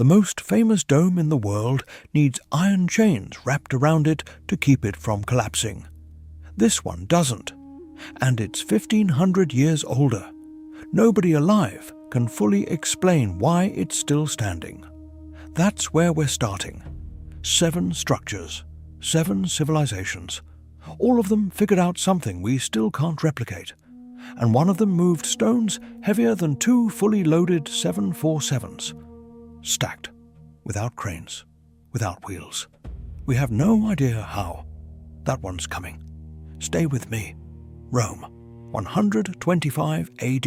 The most famous dome in the world needs iron chains wrapped around it to keep it from collapsing. This one doesn't, and it's 1,500 years older. Nobody alive can fully explain why it's still standing. That's where we're starting. 7 structures, 7 civilizations. All of them figured out something we still can't replicate. And one of them moved stones heavier than 2 fully loaded 747s. Stacked, without cranes, without wheels. We have no idea how. That one's coming. Stay with me. Rome, 125 AD.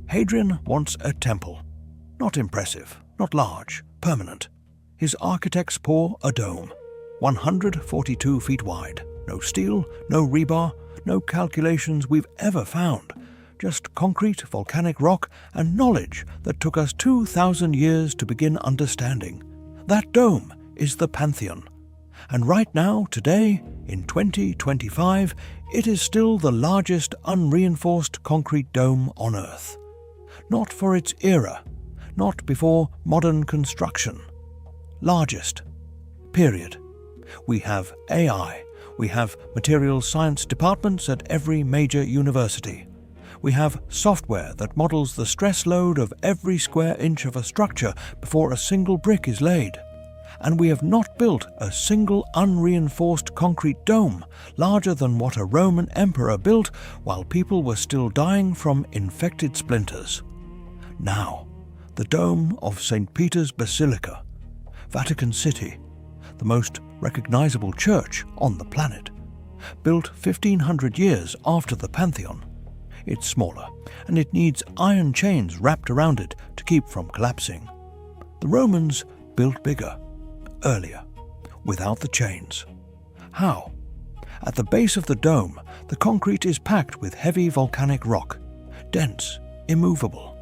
Hadrian wants a temple. Not impressive, not large, permanent. His architects pour a dome, 142 feet wide. No steel, no rebar, no calculations we've ever found. Just concrete, volcanic rock, and knowledge that took us 2,000 years to begin understanding. That dome is the Pantheon. And right now, today, in 2025, it is still the largest unreinforced concrete dome on Earth. Not for its era, not before modern construction. Largest. Period. We have AI. We have materials science departments at every major university. We have software that models the stress load of every square inch of a structure before a single brick is laid. And we have not built a single unreinforced concrete dome larger than what a Roman emperor built while people were still dying from infected splinters. Now, the dome of St. Peter's Basilica, Vatican City, the most recognizable church on the planet, built 1,500 years after the Pantheon. It's smaller, and it needs iron chains wrapped around it to keep from collapsing. The Romans built bigger, earlier, without the chains. How? At the base of the dome, the concrete is packed with heavy volcanic rock, dense, immovable.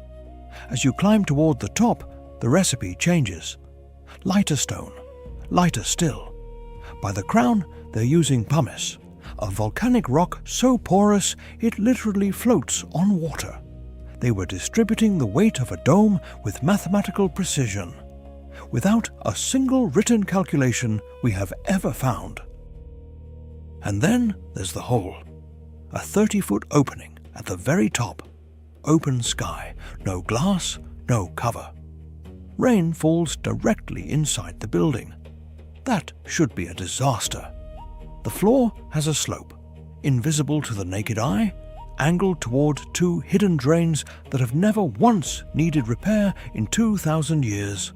As you climb toward the top, the recipe changes. Lighter stone, lighter still. By the crown, they're using pumice, a volcanic rock so porous it literally floats on water. They were distributing the weight of a dome with mathematical precision, without a single written calculation we have ever found. And then there's the hole, a 30-foot opening at the very top. Open sky, no glass, no cover. Rain falls directly inside the building. That should be a disaster. The floor has a slope, invisible to the naked eye, angled toward 2 hidden drains that have never once needed repair in 2,000 years.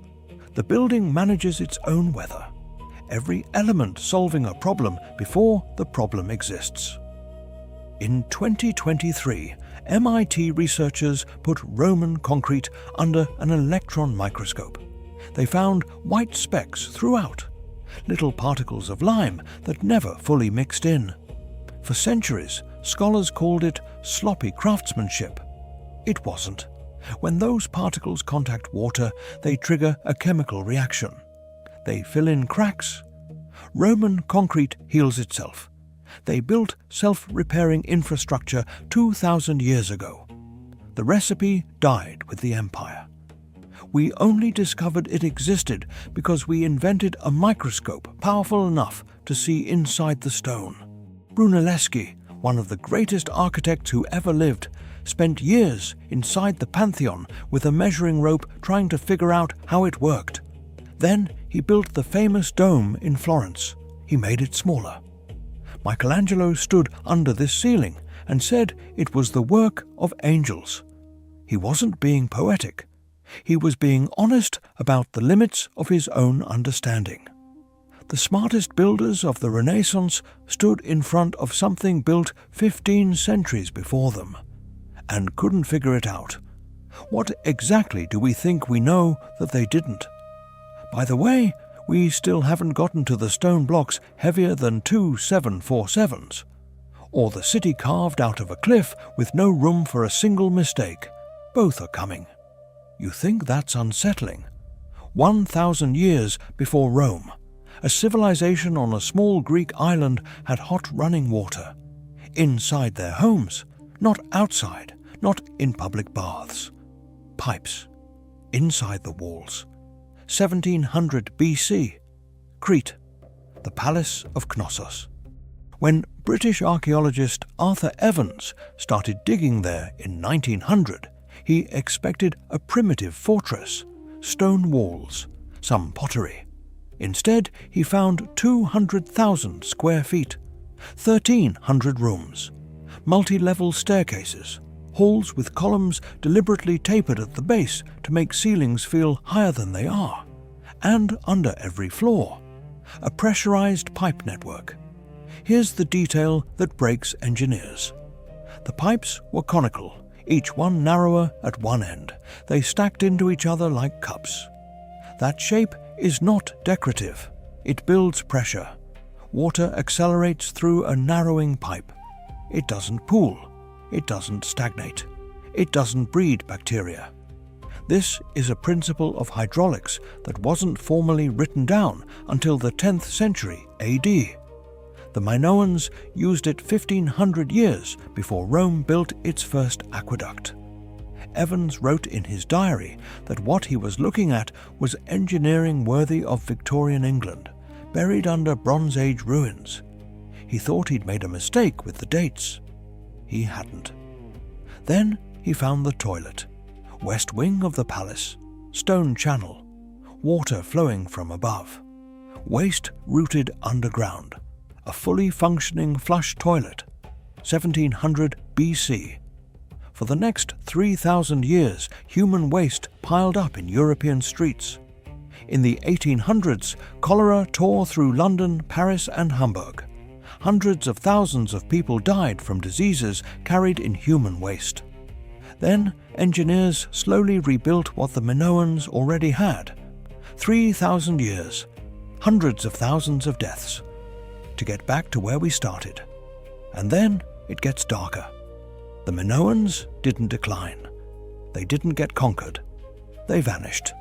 The building manages its own weather, every element solving a problem before the problem exists. In 2023, MIT researchers put Roman concrete under an electron microscope. They found white specks throughout, little particles of lime that never fully mixed in. For centuries, scholars called it sloppy craftsmanship. It wasn't. When those particles contact water, they trigger a chemical reaction. They fill in cracks. Roman concrete heals itself. They built self-repairing infrastructure 2,000 years ago. The recipe died with the empire. We only discovered it existed because we invented a microscope powerful enough to see inside the stone. Brunelleschi, one of the greatest architects who ever lived, spent years inside the Pantheon with a measuring rope trying to figure out how it worked. Then he built the famous dome in Florence. He made it smaller. Michelangelo stood under this ceiling and said it was the work of angels. He wasn't being poetic. He was being honest about the limits of his own understanding. The smartest builders of the Renaissance stood in front of something built 15 centuries before them and couldn't figure it out. What exactly do we think we know that they didn't? By the way, we still haven't gotten to the stone blocks heavier than 2 747s, or the city carved out of a cliff with no room for a single mistake. Both are coming. You think that's unsettling? 1,000 years before Rome, a civilization on a small Greek island had hot running water. Inside their homes, not outside, not in public baths. Pipes. Inside the walls. 1700 BC, Crete, the Palace of Knossos. When British archaeologist Arthur Evans started digging there in 1900, he expected a primitive fortress, stone walls, some pottery. Instead, he found 200,000 square feet, 1,300 rooms, multi-level staircases, halls with columns deliberately tapered at the base to make ceilings feel higher than they are, and under every floor, a pressurized pipe network. Here's the detail that breaks engineers. The pipes were conical, each one narrower at one end. They stacked into each other like cups. That shape is not decorative. It builds pressure. Water accelerates through a narrowing pipe. It doesn't pool. It doesn't stagnate. It doesn't breed bacteria. This is a principle of hydraulics that wasn't formally written down until the 10th century AD. The Minoans used it 1,500 years before Rome built its first aqueduct. Evans wrote in his diary that what he was looking at was engineering worthy of Victorian England, buried under Bronze Age ruins. He thought he'd made a mistake with the dates. He hadn't. Then he found the toilet, west wing of the palace, stone channel, water flowing from above, waste rooted underground, a fully functioning flush toilet, 1700 BC. For the next 3,000 years, human waste piled up in European streets. In the 1800s, cholera tore through London, Paris, and Hamburg. Hundreds of thousands of people died from diseases carried in human waste. Then, engineers slowly rebuilt what the Minoans already had. 3,000 years, hundreds of thousands of deaths, to get back to where we started. And then it gets darker. The Minoans didn't decline. They didn't get conquered. They vanished.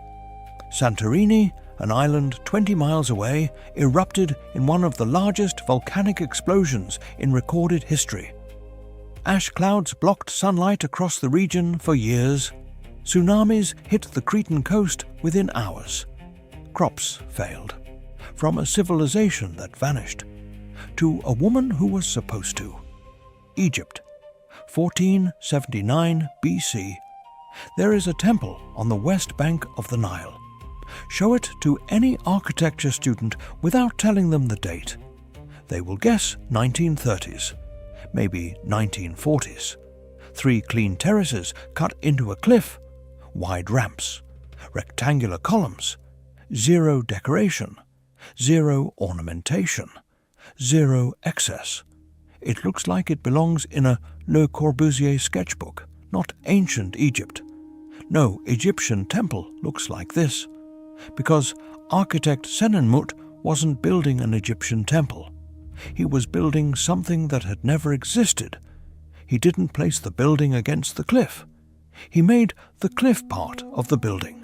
Santorini, an island 20 miles away, erupted in one of the largest volcanic explosions in recorded history. Ash clouds blocked sunlight across the region for years. Tsunamis hit the Cretan coast within hours. Crops failed. From a civilization that vanished to a woman who was supposed to. Egypt, 1479 BC. There is a temple on the west bank of the Nile. Show it to any architecture student without telling them the date. They will guess 1930s, maybe 1940s. 3 clean terraces cut into a cliff, wide ramps, rectangular columns, 0 decoration, 0 ornamentation, 0 excess. It looks like it belongs in a Le Corbusier sketchbook, not ancient Egypt. No Egyptian temple looks like this, because architect Senenmut wasn't building an Egyptian temple. He was building something that had never existed. He didn't place the building against the cliff. He made the cliff part of the building.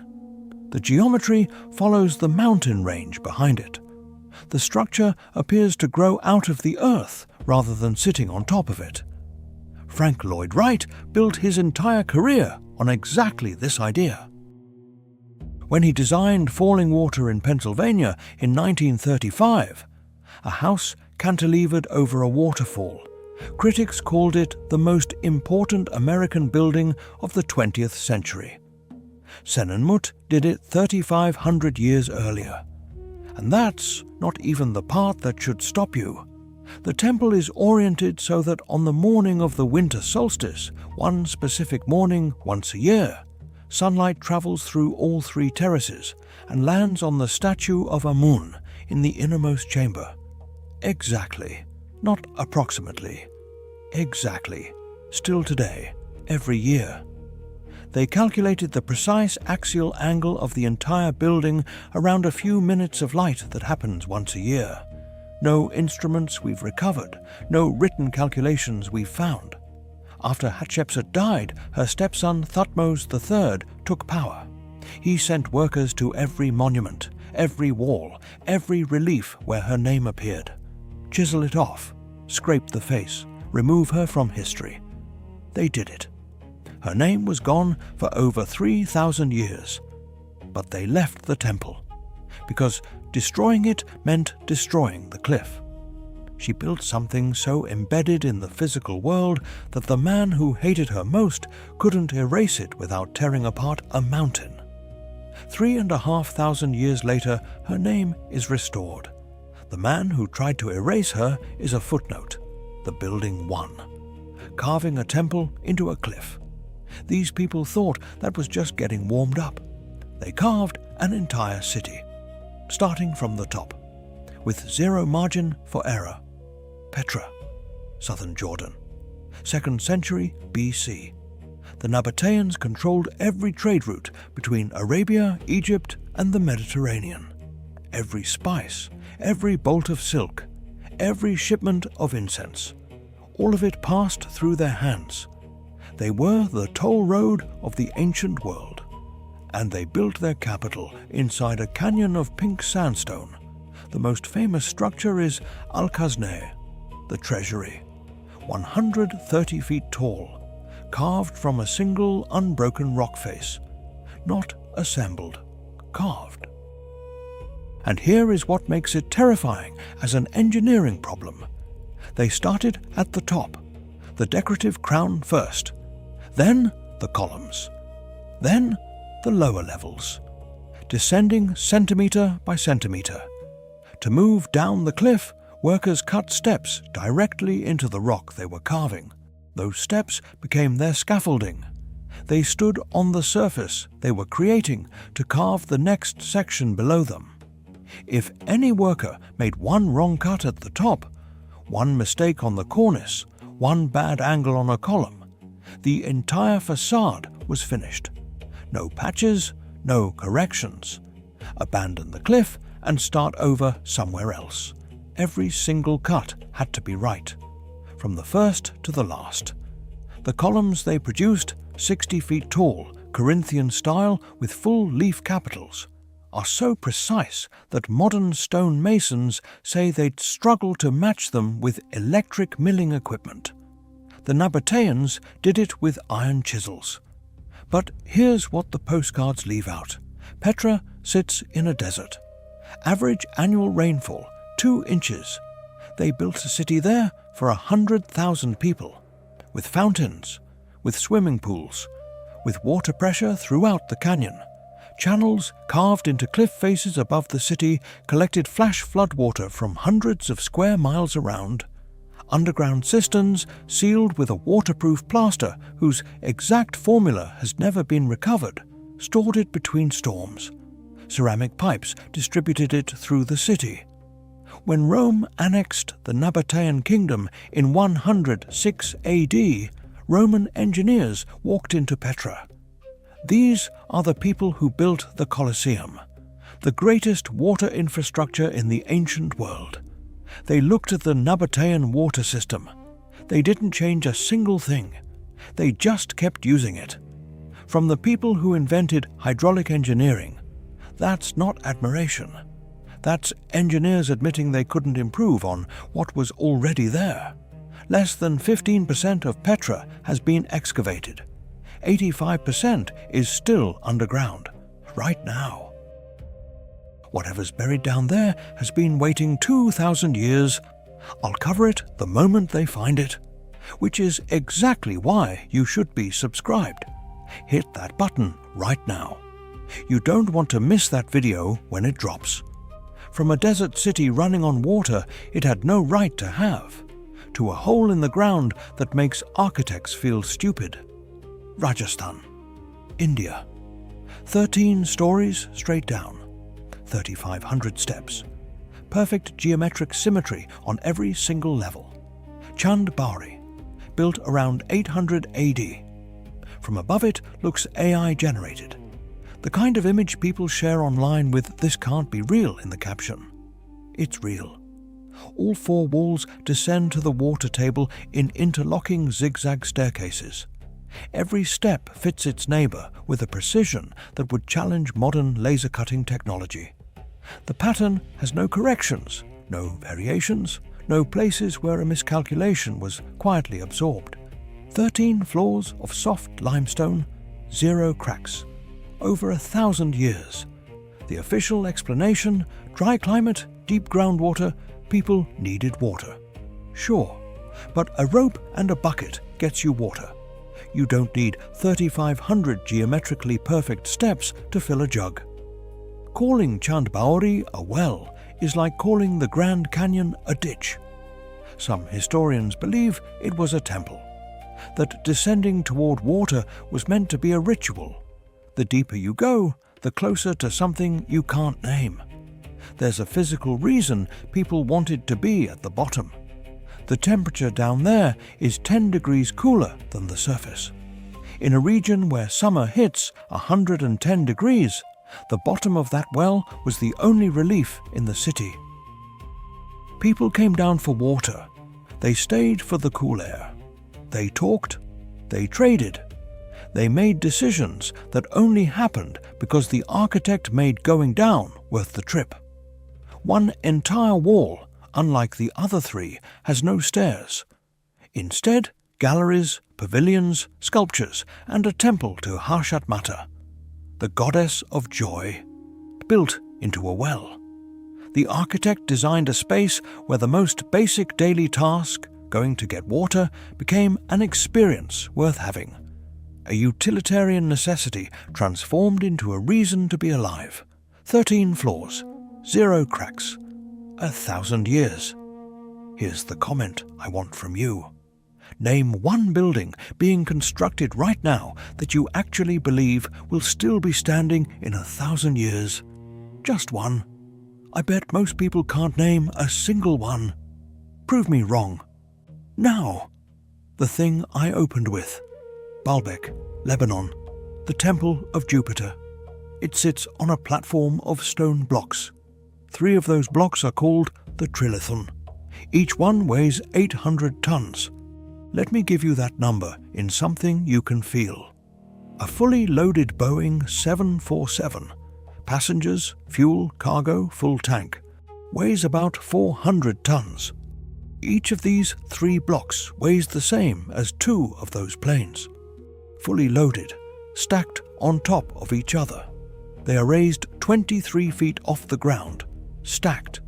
The geometry follows the mountain range behind it. The structure appears to grow out of the earth rather than sitting on top of it. Frank Lloyd Wright built his entire career on exactly this idea. When he designed Falling Water in Pennsylvania in 1935, a house cantilevered over a waterfall, critics called it the most important American building of the 20th century. Senenmut did it 3,500 years earlier. And that's not even the part that should stop you. The temple is oriented so that on the morning of the winter solstice, one specific morning once a year, sunlight travels through all 3 terraces and lands on the statue of Amun in the innermost chamber. Exactly, not approximately. Exactly, still today, every year. They calculated the precise axial angle of the entire building around a few minutes of light that happens once a year. No instruments we've recovered, no written calculations we've found. After Hatshepsut died, her stepson Thutmose III took power. He sent workers to every monument, every wall, every relief where her name appeared. Chisel it off, scrape the face, remove her from history. They did it. Her name was gone for over 3,000 years. but they left the temple, because destroying it meant destroying the cliff. She built something so embedded in the physical world that the man who hated her most couldn't erase it without tearing apart a mountain. 3,500 years later, her name is restored. The man who tried to erase her is a footnote. The building won, carving a temple into a cliff. These people thought that was just getting warmed up. They carved an entire city, starting from the top, with zero margin for error. Petra, southern Jordan, 2nd century BC. The Nabateans controlled every trade route between Arabia, Egypt, and the Mediterranean. Every spice, every bolt of silk, every shipment of incense, all of it passed through their hands. They were the toll road of the ancient world, and they built their capital inside a canyon of pink sandstone. The most famous structure is Al-Khazneh, the treasury, 130 feet tall, carved from a single unbroken rock face, not assembled, carved. And here is what makes it terrifying as an engineering problem. They started at the top, the decorative crown first, then the columns, then the lower levels, descending centimeter by centimeter. To move down the cliff, workers cut steps directly into the rock they were carving. Those steps became their scaffolding. They stood on the surface they were creating to carve the next section below them. If any worker made one wrong cut at the top, one mistake on the cornice, one bad angle on a column, the entire facade was finished. No patches, no corrections. Abandon the cliff and start over somewhere else. Every single cut had to be right, from the first to the last. The columns they produced, 60 feet tall, Corinthian style with full leaf capitals, are so precise that modern stone masons say they'd struggle to match them with electric milling equipment. The Nabateans did it with iron chisels. But here's what the postcards leave out. Petra sits in a desert. Average annual rainfall, 2 inches. They built a city there for 100,000 people, with fountains, with swimming pools, with water pressure throughout the canyon. Channels carved into cliff faces above the city collected flash floodwater from hundreds of square miles around. Underground cisterns sealed with a waterproof plaster whose exact formula has never been recovered, stored it between storms. Ceramic pipes distributed it through the city. When Rome annexed the Nabatean kingdom in 106 AD, Roman engineers walked into Petra. These are the people who built the Colosseum, the greatest water infrastructure in the ancient world. They looked at the Nabatean water system. They didn't change a single thing. They just kept using it. From the people who invented hydraulic engineering, that's not admiration. That's engineers admitting they couldn't improve on what was already there. Less than 15% of Petra has been excavated. 85% is still underground, right now. Whatever's buried down there has been waiting 2,000 years. I'll cover it the moment they find it, which is exactly why you should be subscribed. Hit that button right now. You don't want to miss that video when it drops. From a desert city running on water it had no right to have, to a hole in the ground that makes architects feel stupid. Rajasthan, India. 13 stories straight down, 3,500 steps. Perfect geometric symmetry on every single level. Chand Baori, built around 800 AD. From above it looks AI generated. The kind of image people share online with "this can't be real" in the caption. It's real. All 4 walls descend to the water table in interlocking zigzag staircases. Every step fits its neighbor with a precision that would challenge modern laser cutting technology. The pattern has no corrections, no variations, no places where a miscalculation was quietly absorbed. 13 floors of soft limestone, 0 cracks. over 1,000 years. The official explanation: dry climate, deep groundwater, people needed water. Sure, but a rope and a bucket gets you water. You don't need 3,500 geometrically perfect steps to fill a jug. Calling Chand Baori a well is like calling the Grand Canyon a ditch. Some historians believe it was a temple, that descending toward water was meant to be a ritual. The deeper you go, the closer to something you can't name. There's a physical reason people wanted to be at the bottom. The temperature down there is 10 degrees cooler than the surface. In a region where summer hits 110 degrees, the bottom of that well was the only relief in the city. People came down for water. They stayed for the cool air. They talked. They traded. They made decisions that only happened because the architect made going down worth the trip. One entire wall, unlike the other three, has no stairs. Instead, galleries, pavilions, sculptures, and a temple to Hatshepsut, the goddess of joy, built into a well. The architect designed a space where the most basic daily task, going to get water, became an experience worth having. A utilitarian necessity transformed into a reason to be alive. 13 floors, 0 cracks, 1,000 years. Here's the comment I want from you. Name one building being constructed right now that you actually believe will still be standing in 1,000 years. Just one. I bet most people can't name a single one. Prove me wrong. Now, the thing I opened with. Baalbek, Lebanon, the Temple of Jupiter. It sits on a platform of stone blocks. 3 of those blocks are called the trilithon. Each one weighs 800 tons. Let me give you that number in something you can feel. A fully loaded Boeing 747, passengers, fuel, cargo, full tank, weighs about 400 tons. Each of these 3 blocks weighs the same as 2 of those planes. Fully loaded, stacked on top of each other. They are raised 23 feet off the ground, stacked,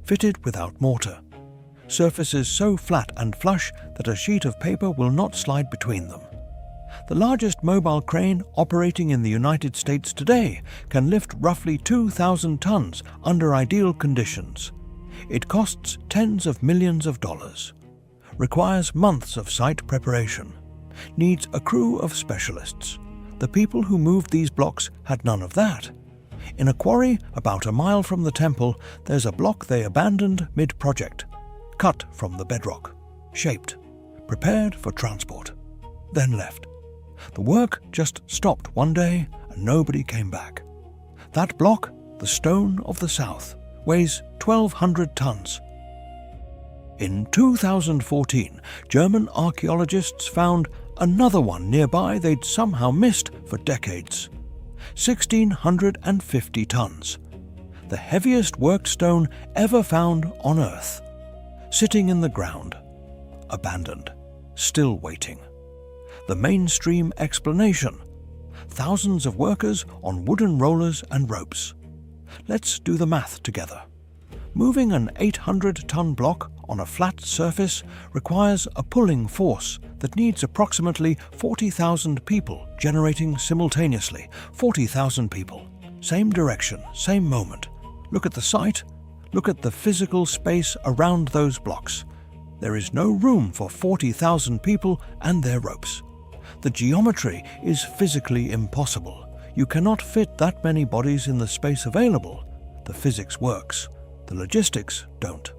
fitted without mortar. Surfaces so flat and flush that a sheet of paper will not slide between them. The largest mobile crane operating in the United States today can lift roughly 2,000 tons under ideal conditions. It costs tens of millions of dollars. Requires months of site preparation. Needs a crew of specialists. The people who moved these blocks had none of that. In a quarry about a mile from the temple, there's a block they abandoned mid-project, cut from the bedrock, shaped, prepared for transport, then left. The work just stopped one day and nobody came back. That block, the Stone of the South, weighs 1,200 tons. In 2014, German archaeologists found another one nearby they'd somehow missed for decades. 1,650 tons. The heaviest worked stone ever found on Earth. Sitting in the ground. Abandoned. Still waiting. The mainstream explanation. Thousands of workers on wooden rollers and ropes. Let's do the math together. Moving an 800-ton block on a flat surface requires a pulling force that needs approximately 40,000 people generating simultaneously. 40,000 people. Same direction, same moment. Look at the site. Look at the physical space around those blocks. There is no room for 40,000 people and their ropes. The geometry is physically impossible. You cannot fit that many bodies in the space available. The physics works. The logistics don't.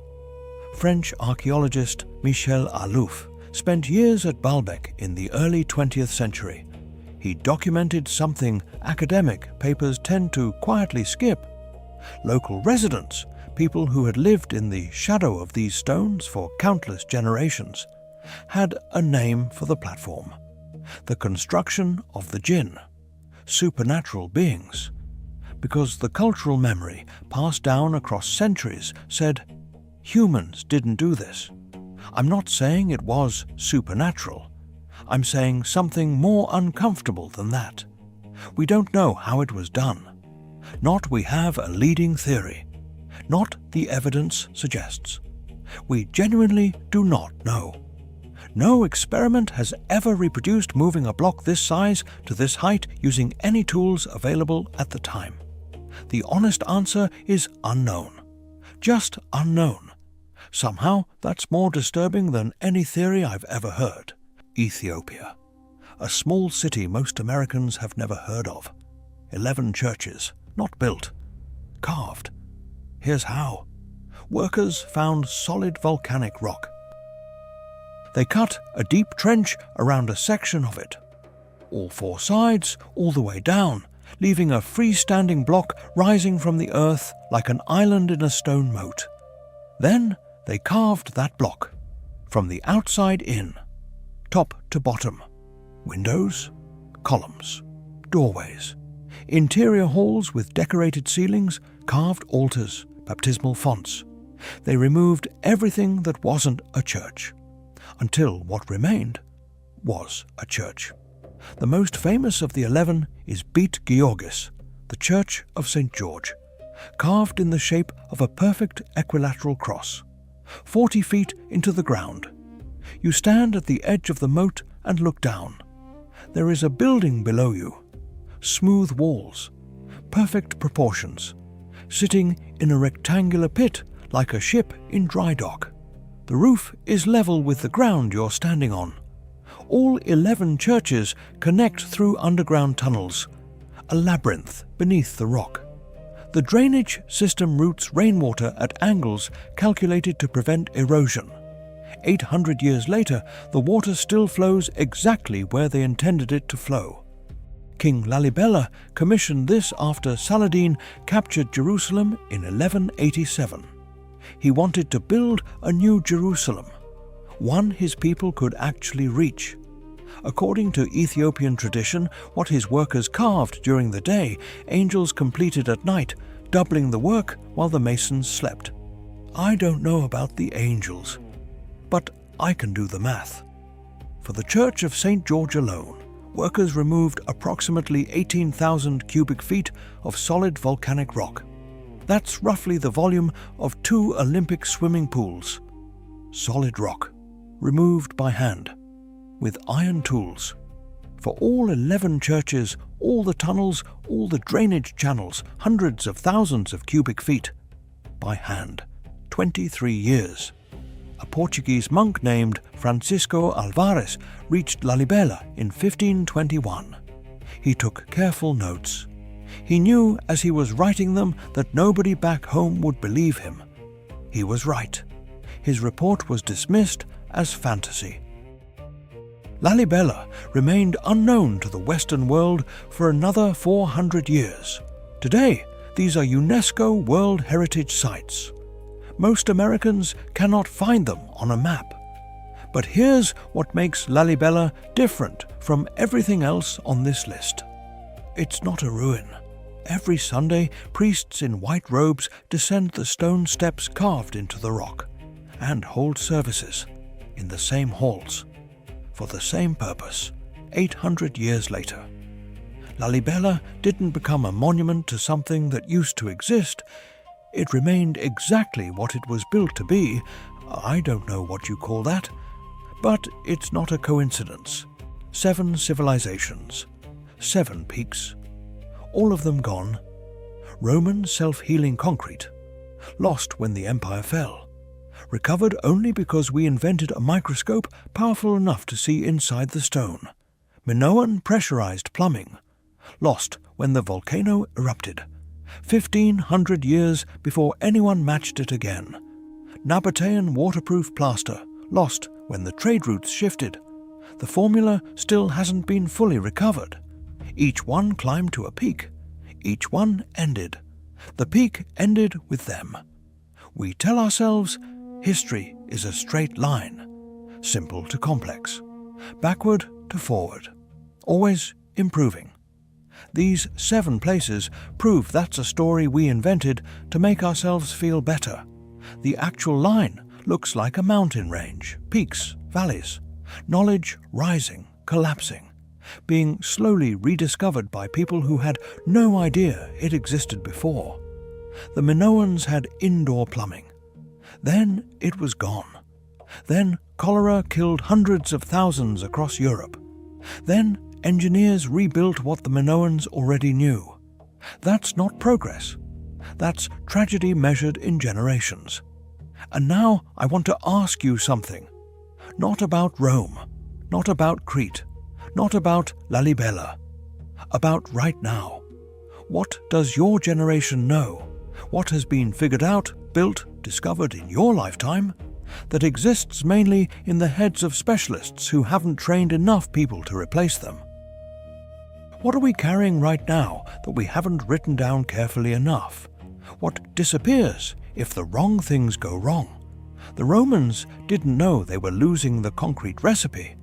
French archaeologist Michel Alouf spent years at Baalbek in the early 20th century. He documented something academic papers tend to quietly skip. Local residents, people who had lived in the shadow of these stones for countless generations, had a name for the platform. The construction of the jinn, supernatural beings. Because the cultural memory passed down across centuries said, humans didn't do this. I'm not saying it was supernatural. I'm saying something more uncomfortable than that. We don't know how it was done. Not we have a leading theory. Not the evidence suggests. We genuinely do not know. No experiment has ever reproduced moving a block this size to this height using any tools available at the time. The honest answer is unknown. Just unknown. Somehow that's more disturbing than any theory I've ever heard. Ethiopia. A small city most Americans have never heard of. 11 churches, not built. Carved. Here's how. Workers found solid volcanic rock. They cut a deep trench around a section of it. All 4 sides, all the way down, leaving a freestanding block rising from the earth like an island in a stone moat. Then they carved that block, from the outside in, top to bottom. Windows, columns, doorways, interior halls with decorated ceilings, carved altars, baptismal fonts. They removed everything that wasn't a church, until what remained was a church. The most famous of the 11 is Beit Georgis, the Church of St. George, carved in the shape of a perfect equilateral cross, 40 feet into the ground. You stand at the edge of the moat and look down. There is a building below you, smooth walls, perfect proportions, sitting in a rectangular pit like a ship in dry dock. The roof is level with the ground you're standing on. All 11 churches connect through underground tunnels, a labyrinth beneath the rock. The drainage system routes rainwater at angles calculated to prevent erosion. 800 years later, the water still flows exactly where they intended it to flow. King Lalibela commissioned this after Saladin captured Jerusalem in 1187. He wanted to build a new Jerusalem, one his people could actually reach. According to Ethiopian tradition, what his workers carved during the day, angels completed at night, doubling the work while the masons slept. I don't know about the angels, but I can do the math. For the Church of St. George alone, workers removed approximately 18,000 cubic feet of solid volcanic rock. That's roughly the volume of 2 Olympic swimming pools. Solid rock, removed by hand, with iron tools. For all 11 churches, all the tunnels, all the drainage channels, hundreds of thousands of cubic feet. By hand. 23 years. A Portuguese monk named Francisco Alvares reached Lalibela in 1521. He took careful notes. He knew as he was writing them that nobody back home would believe him. He was right. His report was dismissed as fantasy. Lalibela remained unknown to the Western world for another 400 years. Today, these are UNESCO World Heritage Sites. Most Americans cannot find them on a map. But here's what makes Lalibela different from everything else on this list. It's not a ruin. Every Sunday, priests in white robes descend the stone steps carved into the rock and hold services in the same halls for the same purpose 800 years later. Lalibela didn't become a monument to something that used to exist. It remained exactly what it was built to be. I don't know what you call that, but it's not a coincidence. 7 civilizations, 7 peaks, all of them gone. Roman self-healing concrete, lost when the empire fell, recovered only because we invented a microscope powerful enough to see inside the stone. Minoan pressurized plumbing, lost when the volcano erupted, 1,500 years before anyone matched it again. Nabatean waterproof plaster, lost when the trade routes shifted. The formula still hasn't been fully recovered. Each one climbed to a peak. Each one ended. The peak ended with them. We tell ourselves history is a straight line, simple to complex, backward to forward, always improving. These 7 places prove that's a story we invented to make ourselves feel better. The actual line looks like a mountain range, peaks, valleys, knowledge rising, collapsing. being slowly rediscovered by people who had no idea it existed before. The Minoans had indoor plumbing. Then it was gone. Then cholera killed hundreds of thousands across Europe. Then engineers rebuilt what the Minoans already knew. That's not progress. That's tragedy measured in generations. And now I want to ask you something. Not about Rome, not about Crete, not about Lalibela. About right now. What does your generation know? What has been figured out, built, discovered in your lifetime that exists mainly in the heads of specialists who haven't trained enough people to replace them? What are we carrying right now that we haven't written down carefully enough? What disappears if the wrong things go wrong? The Romans didn't know they were losing the concrete recipe.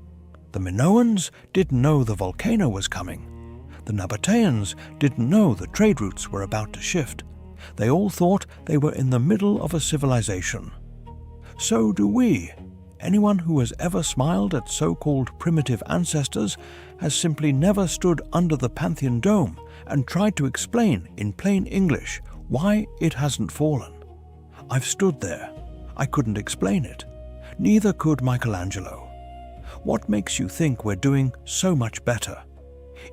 The Minoans didn't know the volcano was coming. The Nabateans didn't know the trade routes were about to shift. They all thought they were in the middle of a civilization. So do we. Anyone who has ever smiled at so-called primitive ancestors has simply never stood under the Pantheon dome and tried to explain in plain English why it hasn't fallen. I've stood there. I couldn't explain it. Neither could Michelangelo. What makes you think we're doing so much better?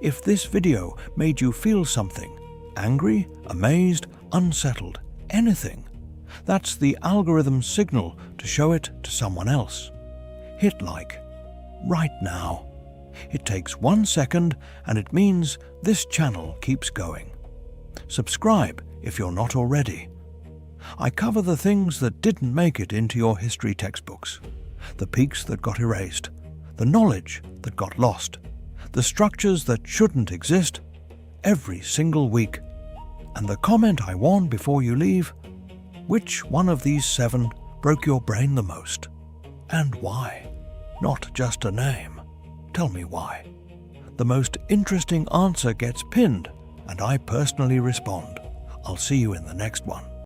If this video made you feel something, angry, amazed, unsettled, anything, that's the algorithm's signal to show it to someone else. Hit like, right now. It takes 1 second and it means this channel keeps going. Subscribe if you're not already. I cover the things that didn't make it into your history textbooks, the peaks that got erased, the knowledge that got lost, the structures that shouldn't exist, every single week. And the comment I warn before you leave, which one of these 7 broke your brain the most? And why? Not just a name. Tell me why. The most interesting answer gets pinned, and I personally respond. I'll see you in the next one.